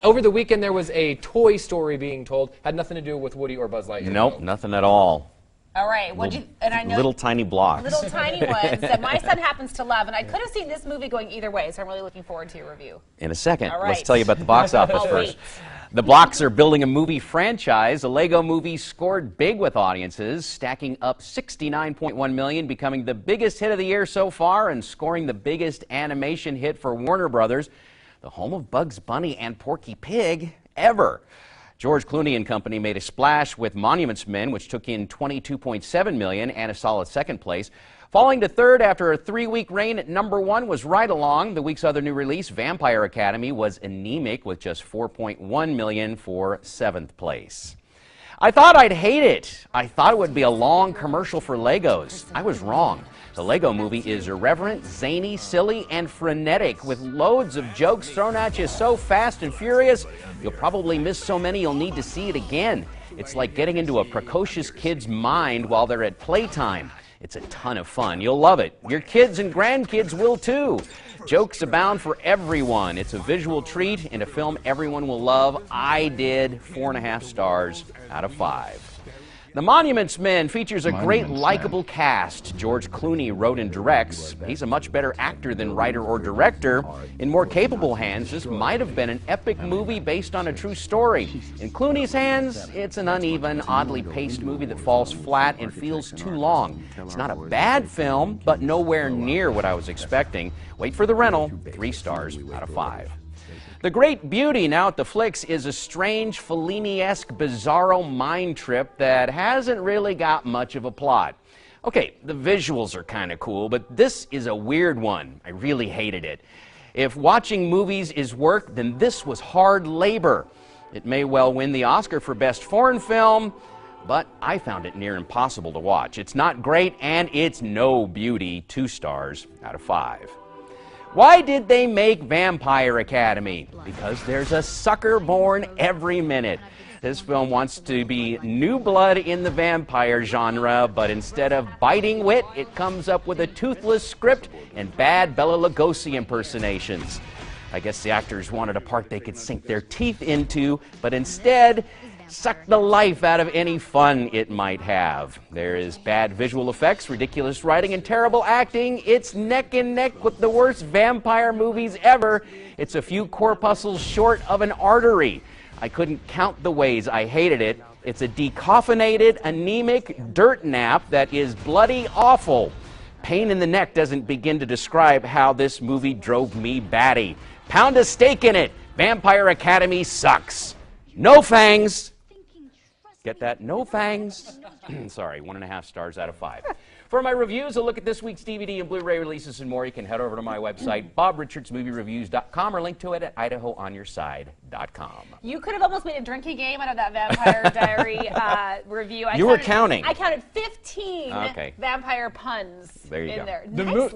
Over the weekend, there was a Toy Story being told. Had nothing to do with Woody or Buzz Lightyear. Nope, nothing at all. All right. And I know little tiny blocks. Little tiny ones that my son happens to love. And I could have seen this movie going either way, so I'm really looking forward to your review. In a second. All right. Let's tell you about the box office first. The Blocks are building a movie franchise. The Lego movie scored big with audiences, stacking up $69.1 million, becoming the biggest hit of the year so far and scoring the biggest animation hit for Warner Brothers, the home of Bugs Bunny and Porky Pig, ever. George Clooney and company made a splash with Monuments Men, which took in $22.7 million and a solid second place. Falling to third after a 3-week reign at #1 was Right Along. The week's other new release, Vampire Academy, was anemic with just $4.1 million for 7th place. I thought I'd hate it. I thought it would be a long commercial for Legos. I was wrong. The Lego movie is irreverent, zany, silly, and frenetic, with loads of jokes thrown at you so fast and furious, you'll probably miss so many you'll need to see it again. It's like getting into a precocious kid's mind while they're at playtime. It's a ton of fun. You'll love it. Your kids and grandkids will too. Jokes abound for everyone. It's a visual treat and a film everyone will love. I did 4.5 stars out of 5. The Monuments Men features a great, likable cast. George Clooney wrote and directs. He's a much better actor than writer or director. In more capable hands, this might have been an epic movie based on a true story. In Clooney's hands, it's an uneven, oddly paced movie that falls flat and feels too long. It's not a bad film, but nowhere near what I was expecting. Wait for the rental, 3 stars out of 5. The Great Beauty, now at the flicks, is a strange, Fellini-esque, bizarro mind trip that hasn't really got much of a plot. Okay, the visuals are kind of cool, but this is a weird one. I really hated it. If watching movies is work, then this was hard labor. It may well win the Oscar for Best Foreign Film, but I found it near impossible to watch. It's not great, and it's no beauty. 2 stars out of 5. Why did they make Vampire Academy? Because there's a sucker born every minute. This film wants to be new blood in the vampire genre, but instead of biting wit, it comes up with a toothless script and bad Bela Lugosi impersonations. I guess the actors wanted a part they could sink their teeth into, but instead suck the life out of any fun it might have. There is bad visual effects, ridiculous writing, and terrible acting. It's neck and neck with the worst vampire movies ever. It's a few corpuscles short of an artery. I couldn't count the ways I hated it. It's a decaffeinated, anemic dirt nap that is bloody awful. Pain in the neck doesn't begin to describe how this movie drove me batty. Pound a steak in it. Vampire Academy sucks. No fangs. Get that? No fangs. Sorry, 1.5 stars out of 5. For my reviews, a look at this week's DVD and Blu-ray releases and more, you can head over to my website, bobrichardsmoviereviews.com, or link to it at IdahoOnYourSide.com. You could have almost made a drinking game out of that Vampire Diary review. You were counting. I counted 15 vampire puns there you in go. there.